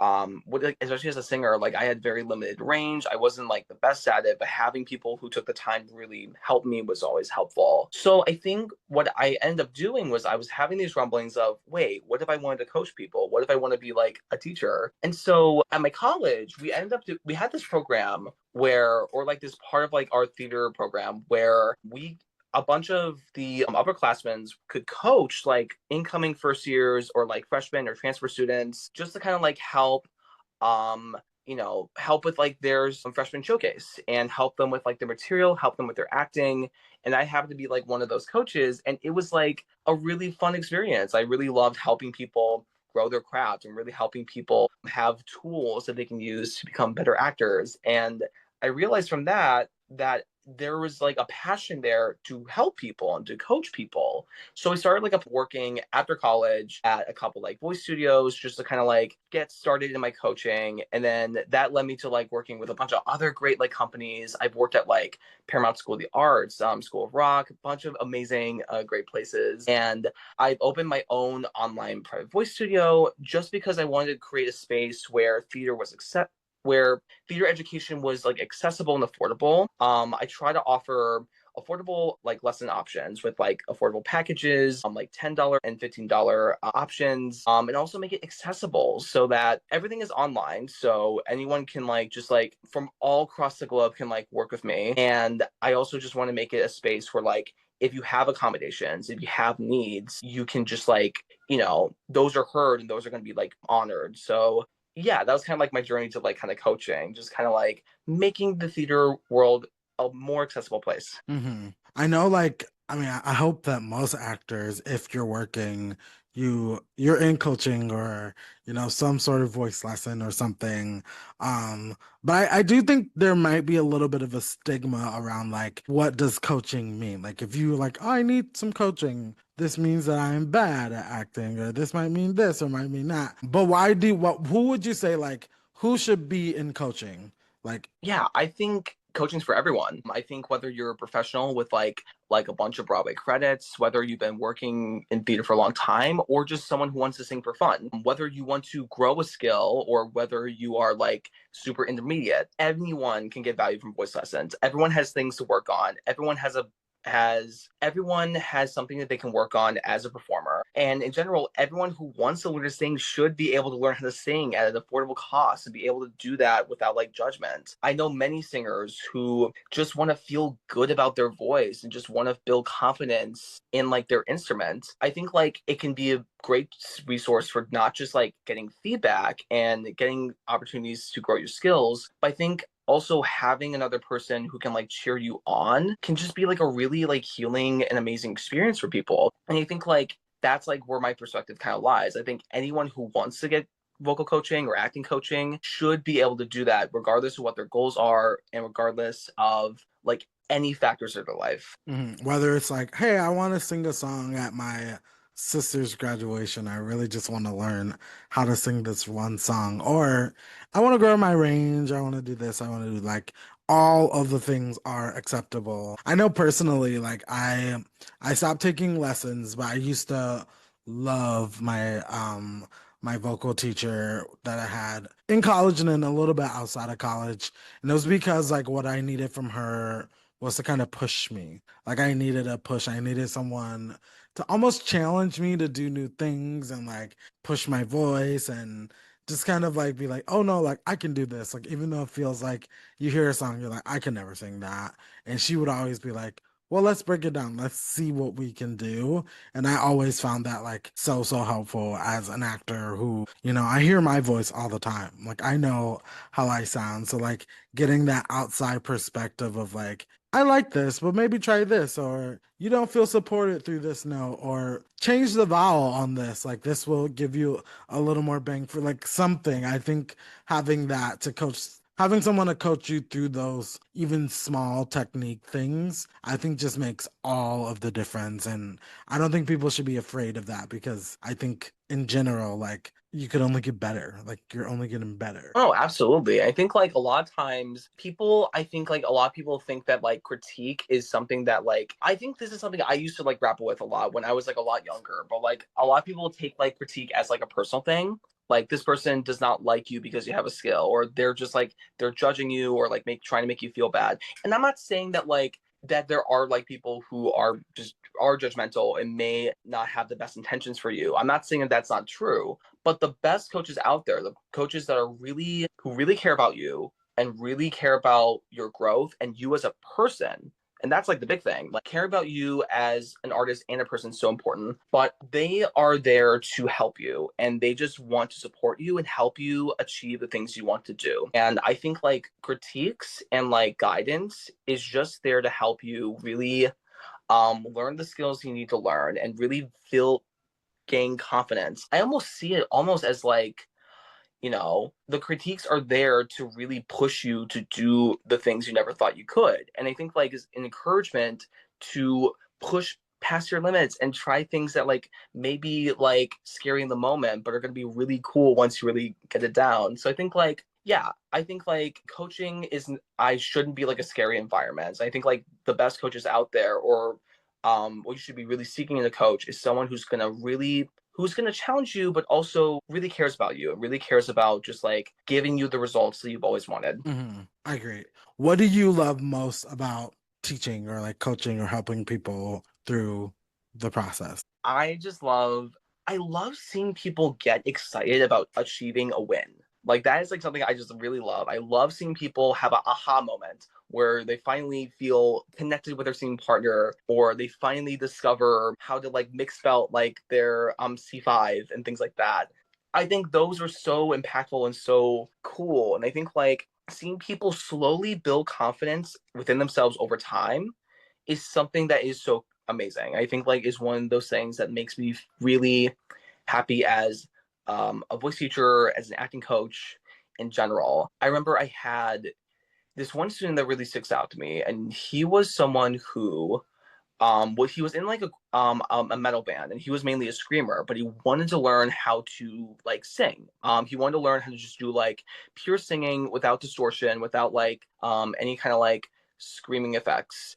[SPEAKER 2] like, especially as a singer, like I had very limited range. I wasn't like the best at it, but having people who took the time to really help me was always helpful. So I think what I ended up doing was I was having these rumblings of, wait, what if I wanted to coach people? What if I want to be like a teacher? And so at my college, we had this program where, or like this part of like our theater program where a bunch of the upperclassmen could coach like incoming first years or like freshmen or transfer students just to kind of like help help with like their some freshman showcase and help them with like their material, help them with their acting. And I happened to be like one of those coaches. And it was like a really fun experience. I really loved helping people grow their craft and really helping people have tools that they can use to become better actors. And I realized from that there was like a passion there to help people and to coach people. So I started like working after college at a couple like voice studios just to kind of like get started in my coaching. And then that led me to like working with a bunch of other great like companies. I've worked at like Paramount School of the Arts, School of Rock, a bunch of amazing, great places. And I've opened my own online private voice studio just because I wanted to create a space where theater was where theater education was like accessible and affordable. I try to offer affordable like lesson options with like affordable packages, like $10 and $15 options, and also make it accessible so that everything is online. So anyone can like just like from all across the globe can like work with me. And I also just want to make it a space where like if you have accommodations, if you have needs, you can just like, those are heard and those are going to be like honored. So yeah, that was kind of like my journey to like kind of coaching, just kind of like making the theater world a more accessible place.
[SPEAKER 1] I know, like, I mean, I hope that most actors, if you're working, you're in coaching or, some sort of voice lesson or something. But I do think there might be a little bit of a stigma around like what does coaching mean? Like if you like, oh, I need some coaching, this means that I'm bad at acting, or this might mean this or might mean that. But who would you say like who should be in coaching? Like,
[SPEAKER 2] Yeah, I think coaching's for everyone. I think whether you're a professional with like a bunch of Broadway credits, whether you've been working in theater for a long time, or just someone who wants to sing for fun, whether you want to grow a skill or whether you are like super intermediate, anyone can get value from voice lessons. Everyone has things to work on. Everyone has something that they can work on as a performer. And in general, everyone who wants to learn to sing should be able to learn how to sing at an affordable cost and be able to do that without like judgment. I know many singers who just want to feel good about their voice and just want to build confidence in like their instrument. I think like it can be a great resource for not just like getting feedback and getting opportunities to grow your skills, but I think also having another person who can like cheer you on can just be like a really like healing and amazing experience for people. And I think like that's like where my perspective kind of lies. I think anyone who wants to get vocal coaching or acting coaching should be able to do that regardless of what their goals are and regardless of like any factors of their life.
[SPEAKER 1] whether it's like, hey, I want to sing a song at my sister's graduation. I really just want to learn how to sing this one song. Or I want to grow my range. I want to do this. I want to do like all of the things are acceptable. I know personally, like I stopped taking lessons, but I used to love my vocal teacher that I had in college and then a little bit outside of college. And it was because like what I needed from her was to kind of push me. Like I needed a push. I needed someone to almost challenge me to do new things and like push my voice and just kind of like be like, oh no, like I can do this. Like even though it feels like you hear a song, you're like, I can never sing that. And she would always be like, well, let's break it down. Let's see what we can do. And I always found that like so helpful as an actor who, I hear my voice all the time. Like I know how I sound. So like getting that outside perspective of like, I like this, but maybe try this, or you don't feel supported through this note, or change the vowel on this. Like this will give you a little more bang for like something. I think having that to coach, having someone to coach you through those even small technique things, I think just makes all of the difference. And I don't think people should be afraid of that because I think in general, like you could only get better. Like you're only getting better.
[SPEAKER 2] Oh, absolutely. I think like a lot of times I think like a lot of people think that like critique is something that like, I think this is something I used to like grapple with a lot when I was like a lot younger, but like a lot of people take like critique as like a personal thing. Like this person does not like you because you have a skill, or they're just like, they're judging you or like trying to make you feel bad. And I'm not saying that like, that there are like people who are judgmental and may not have the best intentions for you. I'm not saying that that's not true, but the best coaches out there, the coaches that are who really care about you and really care about your growth and you as a person And that's like the big thing. Like, care about you as an artist and a person is so important, but they are there to help you and they just want to support you and help you achieve the things you want to do. And I think like critiques and like guidance is just there to help you really learn the skills you need to learn and really feel gain confidence. I almost see it almost as like, the critiques are there to really push you to do the things you never thought you could. And I think like is an encouragement to push past your limits and try things that like maybe like scary in the moment, but are going to be really cool once you really get it down. So I think like, yeah, I think like coaching isn't, I shouldn't be like a scary environment. So I think like the best coaches out there or what you should be really seeking in a coach is someone who's going to challenge you, but also really cares about you and really cares about just like giving you the results that you've always wanted.
[SPEAKER 1] I agree. What do you love most about teaching or like coaching or helping people through the process?
[SPEAKER 2] I love seeing people get excited about achieving a win. Like that is like something I just really love. I love seeing people have an aha moment where they finally feel connected with their singing partner or they finally discover how to like mix felt like their C5 and things like that. I think those are so impactful and so cool. And I think like seeing people slowly build confidence within themselves over time is something that is so amazing. I think like is one of those things that makes me really happy as a voice teacher, as an acting coach in general. I remember I had this one student that really sticks out to me, and he was someone who he was in like a metal band and he was mainly a screamer, but he wanted to learn how to like sing. He wanted to learn how to just do like pure singing without distortion, without like any kind of like screaming effects.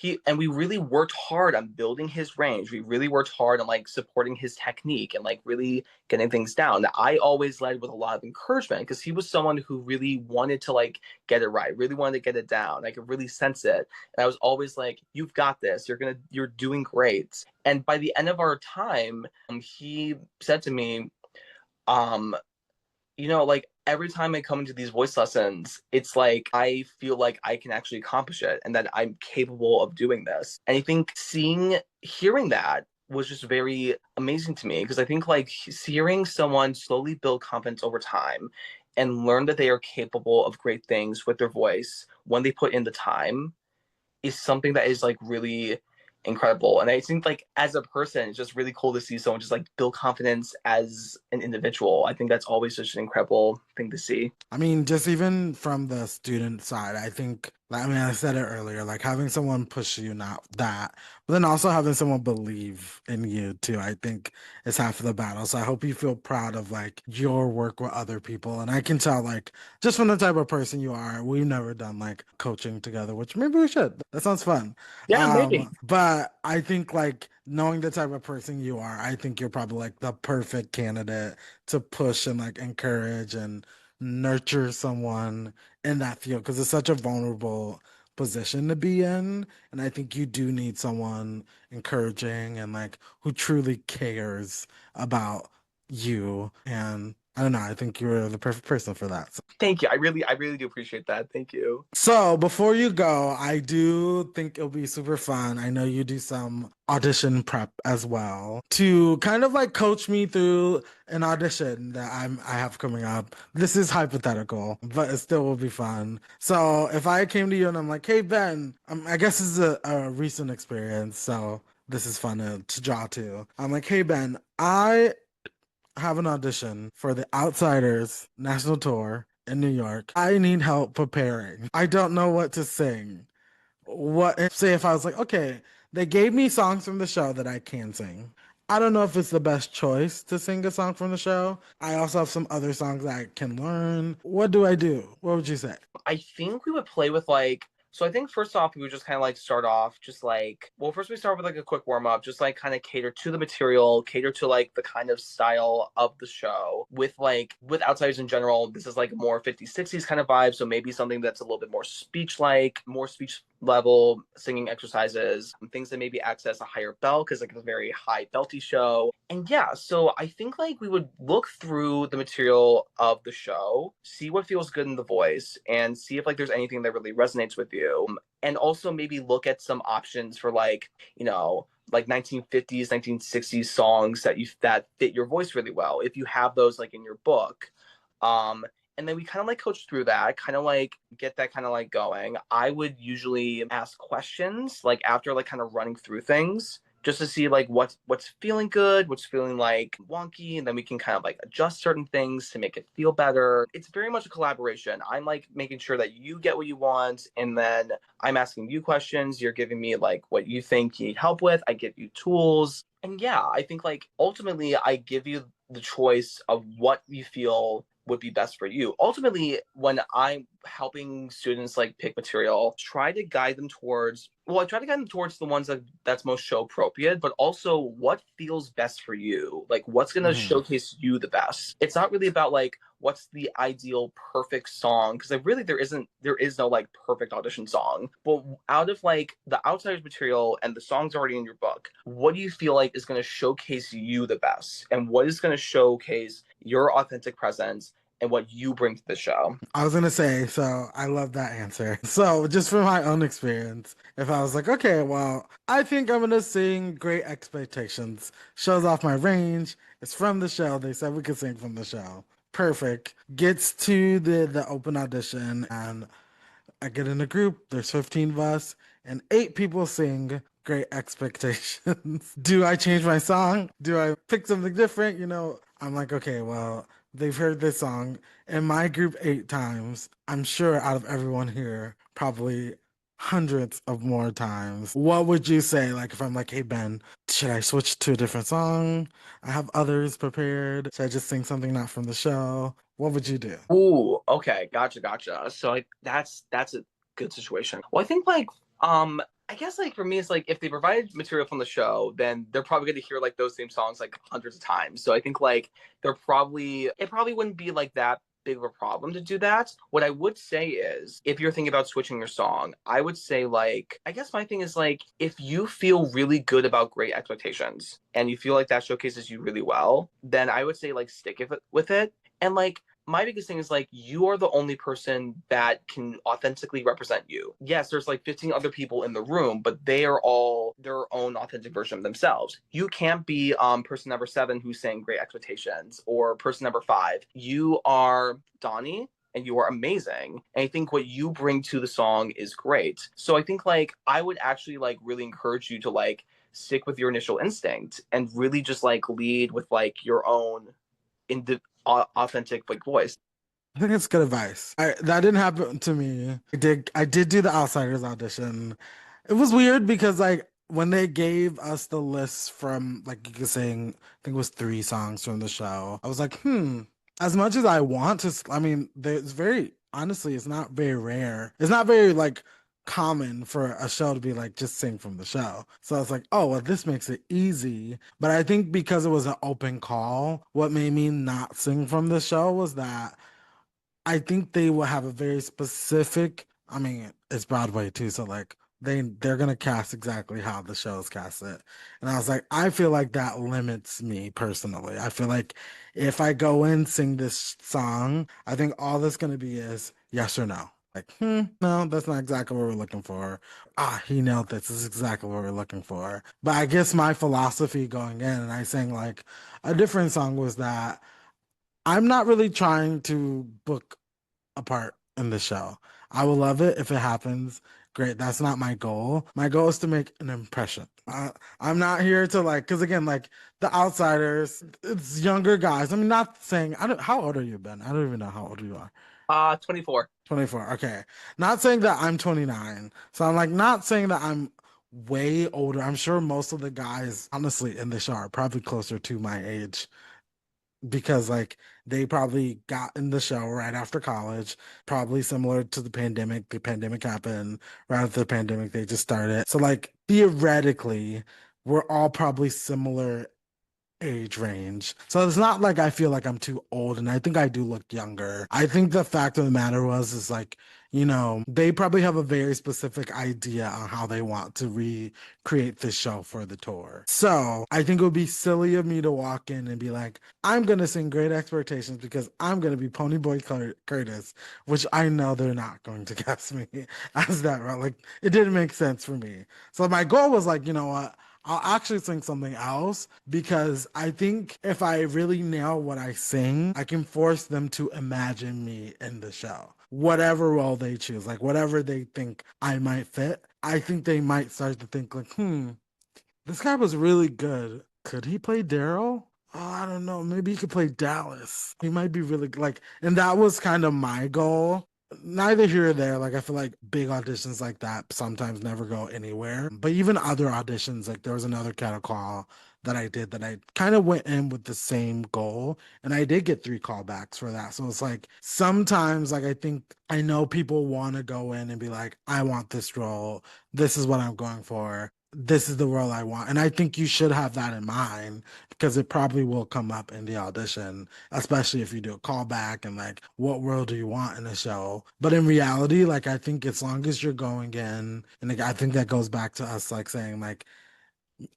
[SPEAKER 2] We really worked hard on building his range. We really worked hard on like supporting his technique and like really getting things down. Now, I always led with a lot of encouragement because he was someone who really wanted to like get it right, really wanted to get it down. I could really sense it. And I was always like, you've got this. You're doing great. And by the end of our time, he said to me, um, like every time I come into these voice lessons, it's like I feel like I can actually accomplish it and that I'm capable of doing this. And I think hearing that was just very amazing to me because I think like hearing someone slowly build confidence over time and learn that they are capable of great things with their voice when they put in the time is something that is like really incredible. And I think like as a person, it's just really cool to see someone just like build confidence as an individual. I think that's always such an incredible thing to see.
[SPEAKER 1] I mean, just even from the student side, I think, I mean, I said it earlier, like having someone push you, not that, but then also having someone believe in you too, I think is half of the battle. So I hope you feel proud of like your work with other people. And I can tell, like, just from the type of person you are, we've never done like coaching together, which maybe we should. That sounds fun.
[SPEAKER 2] Yeah, maybe.
[SPEAKER 1] But I think like knowing the type of person you are, I think you're probably like the perfect candidate to push and like encourage and nurture someone in that field because it's such a vulnerable position to be in. And I think you do need someone encouraging and like who truly cares about you. And I don't know, I think you're the perfect person for that.
[SPEAKER 2] Thank you. I really do appreciate that. Thank you.
[SPEAKER 1] So before you go, I do think it'll be super fun. I know you do some audition prep as well to kind of like coach me through an audition that I have coming up. This is hypothetical, but it still will be fun. So if I came to you and I'm like, hey Ben, I guess this is a recent experience, so this is fun to draw to. I'm like, hey Ben, I have an audition for the Outsiders National Tour in New York. I need help preparing. I don't know what to sing. Say if I was like, okay, they gave me songs from the show that I can sing. I don't know if it's the best choice to sing a song from the show. I also have some other songs that I can learn. What do I do? What would you say?
[SPEAKER 2] I think we would play with like so I think first off we would just kind of like start off just like well first we start with like a quick warm up just like kind of cater to the material cater to like the kind of style of the show with outsiders in general this is like more 50s 60s kind of vibe so maybe something that's a little bit more speech level singing exercises, things that maybe access a higher belt because like it's a very high belty show. And yeah, so I think like we would look through the material of the show, see what feels good in the voice, and see if like there's anything that really resonates with you. And also maybe look at some options for like, like 1950s, 1960s songs that fit your voice really well. If you have those like in your book. Um, and then we kind of like coach through that, kind of like get that kind of like going. I would usually ask questions like after like kind of running through things just to see like what's feeling good, what's feeling like wonky, and then we can kind of like adjust certain things to make it feel better. It's very much a collaboration. I'm like making sure that you get what you want, and then I'm asking you questions. You're giving me like what you think you need help with. I give you tools. And yeah, I think like ultimately I give you the choice of what you feel would be best for you. Ultimately, when I'm helping students like pick material, I try to guide them towards the ones that's most show appropriate, but also what feels best for you. Like what's gonna
[SPEAKER 1] Hmm.
[SPEAKER 2] showcase you the best. It's not really about like what's the ideal perfect song, because like really there is no like perfect audition song. But out of like the outsiders material and the songs already in your book, what do you feel like is gonna showcase you the best? And what is gonna showcase your authentic presence and what you bring to the show?
[SPEAKER 1] I was gonna say, so I love that answer. So just from my own experience, if I was like, okay, well, I think I'm gonna sing Great Expectations. Shows off my range. It's from the show. They said we could sing from the show. Perfect. Gets to the open audition and I get in a group, there's 15 of us, and 8 people sing Great Expectations. Do I change my song? Do I pick something different? I'm like, okay, well, they've heard this song in my group 8 times. I'm sure out of everyone here, probably hundreds of more times. What would you say? Like, if I'm like, hey, Ben, should I switch to a different song? I have others prepared. Should I just sing something not from the show? What would you do?
[SPEAKER 2] Ooh, okay, gotcha. So like that's a good situation. Well, I think like I guess like for me it's like if they provide material from the show, then they're probably going to hear like those same songs like hundreds of times. So I think like it probably wouldn't be like that big of a problem to do that. What I would say is if you're thinking about switching your song, I would say like I guess my thing is like if you feel really good about Great Expectations and you feel like that showcases you really well, then I would say like with it. And like my biggest thing is like you are the only person that can authentically represent you. Yes, there's like 15 other people in the room, but they are all their own authentic version of themselves. You can't be person number 7 who's saying Great Expectations or person number 5. You are Donnie and you are amazing. And I think what you bring to the song is great. So I think like I would actually like really encourage you to like stick with your initial instinct and really just like lead with like your own in the authentic like voice.
[SPEAKER 1] I think it's good advice. That didn't happen to me. I did do the Outsiders audition. It was weird because like when they gave us the list from like you could sing, I think it was 3 songs from the show. I was like, as much as I want to, I mean, there's very honestly, it's not very rare. It's not very like common for a show to be like just sing from the show. So I was like, oh well, this makes it easy. But I think because it was an open call, what made me not sing from the show was that I think they will have a very specific. I mean, it's Broadway too, so like they're gonna cast exactly how the shows cast it. And I was like, I feel like that limits me personally. I feel like if I go in sing this song, I think all that's gonna be is yes or no. Like, no, that's not exactly what we're looking for. Ah, he nailed this. This is exactly what we're looking for. But I guess my philosophy going in, and I sang like a different song was that I'm not really trying to book a part in the show. I will love it if it happens. Great. That's not my goal. My goal is to make an impression. I'm not here to like, because again, like the outsiders, it's younger guys. I mean, not saying, I don't, how old are you, Ben? I don't even know how old you are.
[SPEAKER 2] 24.
[SPEAKER 1] 24. Okay. Not saying that I'm 29. So I'm like, not saying that I'm way older. I'm sure most of the guys, honestly, in the show are probably closer to my age because like they probably got in the show right after college, probably similar to the pandemic. The pandemic happened right after the pandemic, they just started. So like theoretically, we're all probably similar age range. So it's not like I feel like I'm too old, and I think I do look younger. I think the fact of the matter is like, they probably have a very specific idea on how they want to recreate the show for the tour. So I think it would be silly of me to walk in and be like, I'm gonna sing Great Expectations because I'm gonna be Ponyboy Curtis, which I know they're not going to cast me as that, right? Like it didn't make sense for me. So my goal was like, you know what? I'll actually sing something else because I think if I really nail what I sing, I can force them to imagine me in the show. Whatever role they choose, like whatever they think I might fit, I think they might start to think like, this guy was really good. Could he play Daryl? Oh, I don't know. Maybe he could play Dallas. He might be really like, and that was kind of my goal. Neither here or there. Like, I feel like big auditions like that sometimes never go anywhere. But even other auditions, like there was another cattle call that I did that I kind of went in with the same goal, and I did get 3 callbacks for that. So it's like sometimes, like I think I know people want to go in and be like, I want this role. This is what I'm going for. This is the role I want. And I think you should have that in mind because it probably will come up in the audition, especially if you do a callback and like, what role do you want in the show? But in reality, like, I think as long as you're going in, and like, I think that goes back to us like saying, like,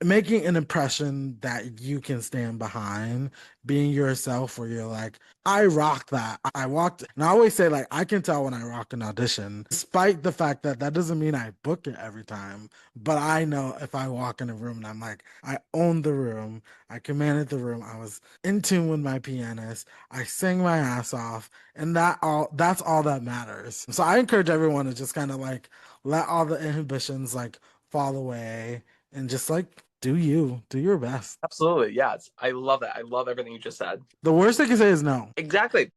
[SPEAKER 1] making an impression that you can stand behind, being yourself, where you're like, I rock that. I walked, and I always say, like, I can tell when I rock an audition, despite the fact that that doesn't mean I book it every time. But I know if I walk in a room and I'm like, I owned the room, I commanded the room, I was in tune with my pianist, I sang my ass off, and that's all that matters. So I encourage everyone to just kind of like let all the inhibitions like fall away and just like do your best.
[SPEAKER 2] Absolutely. Yeah. I love that. I love everything you just said.
[SPEAKER 1] The worst they can say is no.
[SPEAKER 2] Exactly.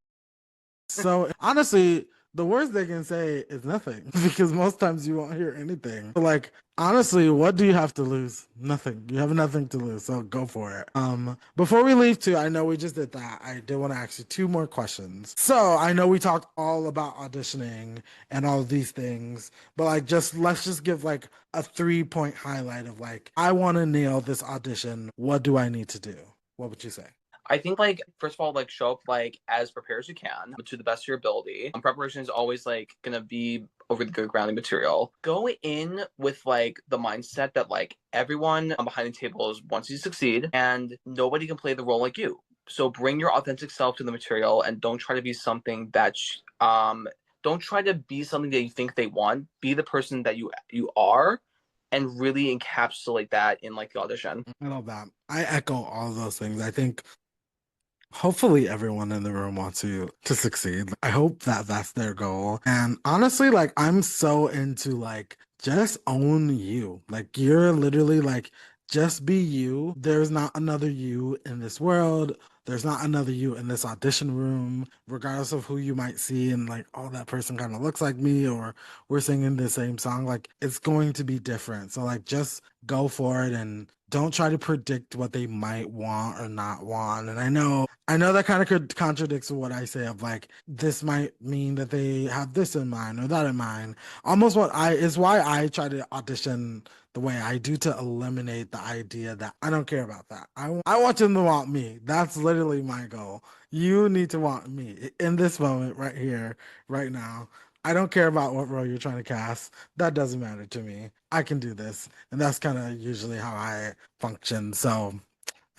[SPEAKER 1] So honestly, the worst they can say is nothing because most times you won't hear anything. But like honestly, what do you have to lose? Nothing. You have nothing to lose, so go for it. Before we leave too, I know we just did that. I did want to ask you 2 more questions. So I know we talked all about auditioning and all of these things, but like just let's just give like a 3-point highlight of like I want to nail this audition. What do I need to do? What would you say?
[SPEAKER 2] I think like first of all, like show up like as prepared as you can to the best of your ability. Preparation is always like gonna be over the good grounding material. Go in with like the mindset that like everyone behind the table is wants you to succeed and nobody can play the role like you. So bring your authentic self to the material and don't try to be something that don't try to be something that you think they want. Be the person that you are and really encapsulate that in like the audition.
[SPEAKER 1] I love that. I echo all of those things. I think hopefully everyone in the room wants you to succeed. I hope that that's their goal. And honestly, like I'm so into like just own you. Like you're literally like just be you. There's not another you in this world. There's not another you in this audition room, regardless of who you might see and like, oh, that person kind of looks like me or we're singing the same song. Like it's going to be different. So like just go for it and don't try to predict what they might want or not want. And I know that kind of contradicts what I say of like this might mean that they have this in mind or that in mind. Almost what I is why I try to audition the way I do to eliminate the idea that I don't care about that. I want them to want me. That's literally my goal. You need to want me in this moment right here, right now. I don't care about what role you're trying to cast. That doesn't matter to me. I can do this. And that's kind of usually how I function. So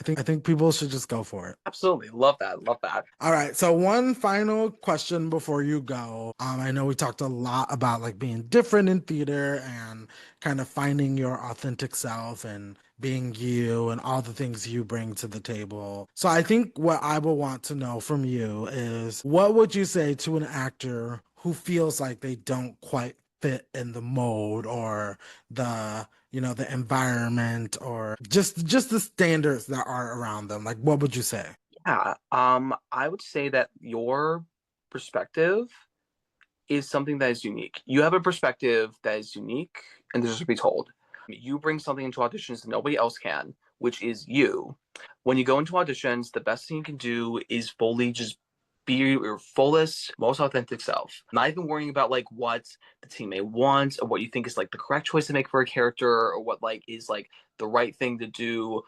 [SPEAKER 1] I think people should just go for it.
[SPEAKER 2] Absolutely. Love that. Love that.
[SPEAKER 1] All right. So one final question before you go. I know we talked a lot about like being different in theater and kind of finding your authentic self and being you and all the things you bring to the table. So I think what I will want to know from you is what would you say to an actor who feels like they don't quite fit in the mold or the environment or just the standards that are around them? Like what would you say?
[SPEAKER 2] Yeah. I would say that your perspective is something that is unique. You have a perspective that is unique and deserves to be told. You bring something into auditions that nobody else can, which is you. When you go into auditions, the best thing you can do is fully just be your fullest, most authentic self. Not even worrying about like what the teammate wants or what you think is like the correct choice to make for a character or what like is like the right thing to do.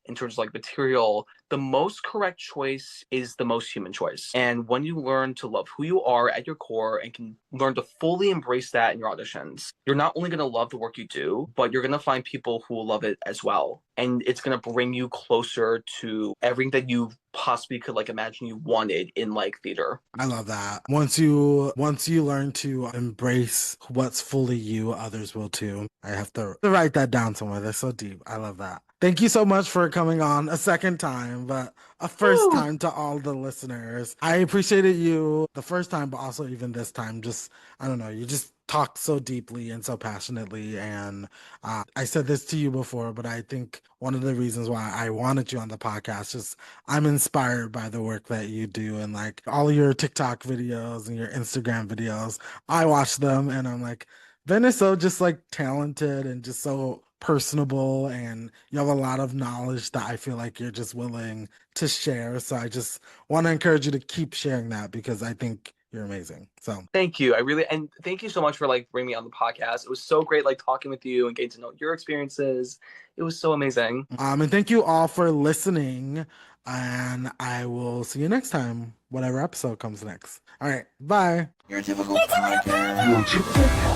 [SPEAKER 2] in terms of like material, the most correct choice is the most human choice. And when you learn to love who you are at your core and can learn to fully embrace that in your auditions, you're not only going to love the work you do, but you're going to find people who will love it as well. And it's going to bring you closer to everything that you possibly could like imagine you wanted in like theater.
[SPEAKER 1] I love that. Once you learn to embrace what's fully you, others will too. I have to write that down somewhere. That's so deep. I love that. Thank you so much for coming on a second time, but a first
[SPEAKER 2] Woo!
[SPEAKER 1] time to all the listeners. I appreciated you the first time, but also even this time. Just, I don't know, you just talk so deeply and so passionately. And I said this to you before, but I think one of the reasons why I wanted you on the podcast, just I'm inspired by the work that you do and like all your TikTok videos and your Instagram videos. I watch them and I'm like, Ben is so just like talented and just so personable, and you have a lot of knowledge that I feel like you're just willing to share. So I just want to encourage you to keep sharing that because I think you're amazing. So
[SPEAKER 2] Thank you. I really and thank you so much for like bringing me on the podcast. It was so great like talking with you and getting to know your experiences. It was so amazing.
[SPEAKER 1] and thank you all for listening, and I will see you next time, whatever episode comes next. All right, bye. Your typical podcast.